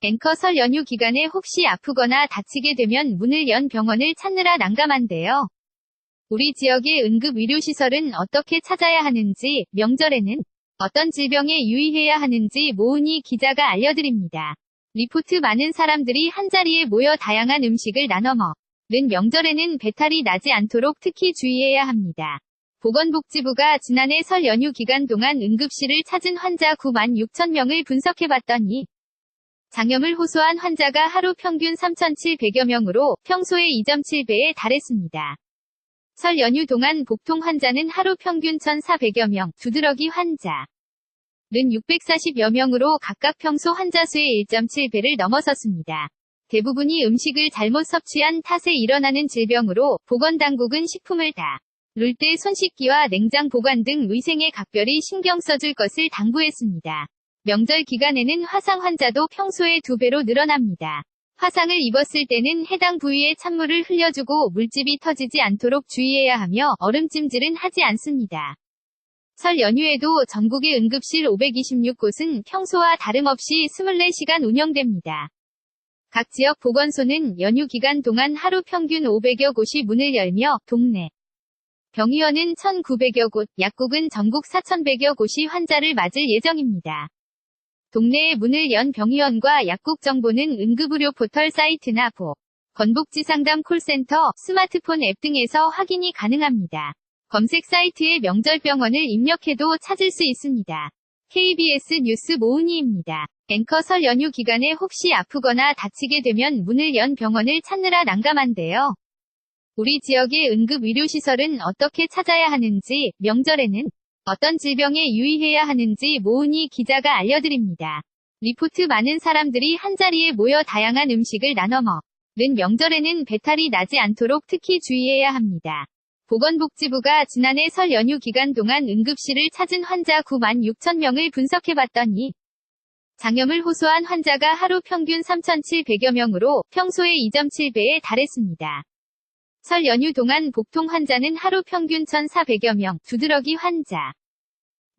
앵커 설 연휴 기간에 혹시 아프거나 다치게 되면 문을 연 병원을 찾느라 난감한데요. 우리 지역의 응급의료시설은 어떻게 찾아야 하는지, 명절에는 어떤 질병에 유의해야 하는지 모은이 기자가 알려드립니다. 리포트. 많은 사람들이 한자리에 모여 다양한 음식을 나눠 먹는 명절에는 배탈이 나지 않도록 특히 주의해야 합니다. 보건복지부가 지난해 설 연휴 기간 동안 응급실을 찾은 환자 9만 6천 명을 분석해봤더니 장염을 호소한 환자가 하루 평균 3,700여 명으로 평소의 2.7배에 달했습니다. 설 연휴 동안 복통 환자는 하루 평균 1,400여 명, 두드러기 환자는 640여 명으로 각각 평소 환자 수의 1.7배를 넘어섰습니다. 대부분이 음식을 잘못 섭취한 탓에 일어나는 질병으로 보건당국은 식품을 다룰 때 손 씻기와 냉장 보관 등 위생에 각별히 신경 써줄 것을 당부했습니다. 명절 기간에는 화상 환자도 평소의 2배로 늘어납니다. 화상을 입었을 때는 해당 부위에 찬물을 흘려주고 물집이 터지지 않도록 주의해야 하며 얼음찜질은 하지 않습니다. 설 연휴에도 전국의 응급실 526곳은 평소와 다름없이 24시간 운영됩니다. 각 지역 보건소는 연휴 기간 동안 하루 평균 500여 곳이 문을 열며 동네 병의원은 1,900여 곳, 약국은 전국 4,100여 곳이 환자를 맞을 예정입니다. 동네에 문을 연 병의원과 약국 정보는 응급의료 포털 사이트나 보건복지상담 콜센터, 스마트폰 앱 등에서 확인이 가능합니다. 검색 사이트에 명절병원을 입력해도 찾을 수 있습니다. KBS 뉴스 모은이입니다. 앵커 설 연휴 기간에 혹시 아프거나 다치게 되면 문을 연 병원을 찾느라 난감한데요. 우리 지역의 응급의료시설은 어떻게 찾아야 하는지, 명절에는 어떤 질병에 유의해야 하는지 모은이 기자가 알려드립니다. 리포트. 많은 사람들이 한자리에 모여 다양한 음식을 나눠 먹는 명절에는 배탈이 나지 않도록 특히 주의해야 합니다. 보건복지부가 지난해 설 연휴 기간 동안 응급실을 찾은 환자 9만 6천 명을 분석해봤더니 장염을 호소한 환자가 하루 평균 3,700여 명으로 평소의 2.7배에 달했습니다. 설 연휴 동안 복통 환자는 하루 평균 1,400여 명, 두드러기 환자는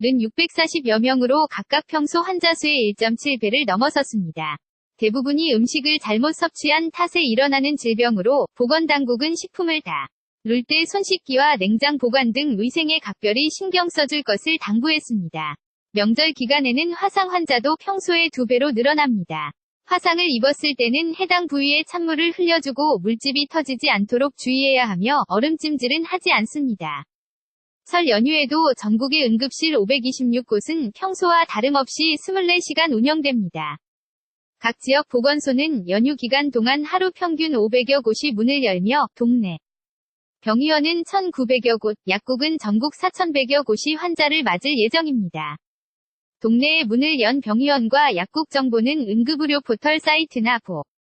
640여 명으로 각각 평소 환자 수의 1.7배를 넘어섰습니다. 대부분이 음식을 잘못 섭취한 탓에 일어나는 질병으로 보건당국은 식품을 다룰 때 손 씻기와 냉장 보관 등 위생에 각별히 신경 써줄 것을 당부했습니다. 명절 기간에는 화상 환자도 평소의 2배로 늘어납니다. 화상을 입었을 때는 해당 부위에 찬물을 흘려주고 물집이 터지지 않도록 주의해야 하며 얼음찜질은 하지 않습니다. 설 연휴에도 전국의 응급실 526곳은 평소와 다름없이 24시간 운영됩니다. 각 지역 보건소는 연휴 기간 동안 하루 평균 500여 곳이 문을 열며 동네 병의원은 1,900여 곳, 약국은 전국 4,100여 곳이 환자를 맞을 예정입니다. 동네에 문을 연 병의원과 약국 정보는 응급의료 포털 사이트나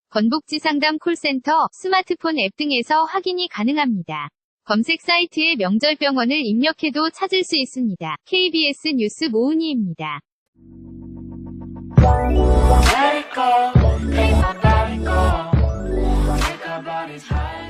보건복지상담 콜센터, 스마트폰 앱 등에서 확인이 가능합니다. 검색 사이트에 명절병원을 입력해도 찾을 수 있습니다. KBS 뉴스 모은이입니다. Let it go, let my body go. Take our bodies high.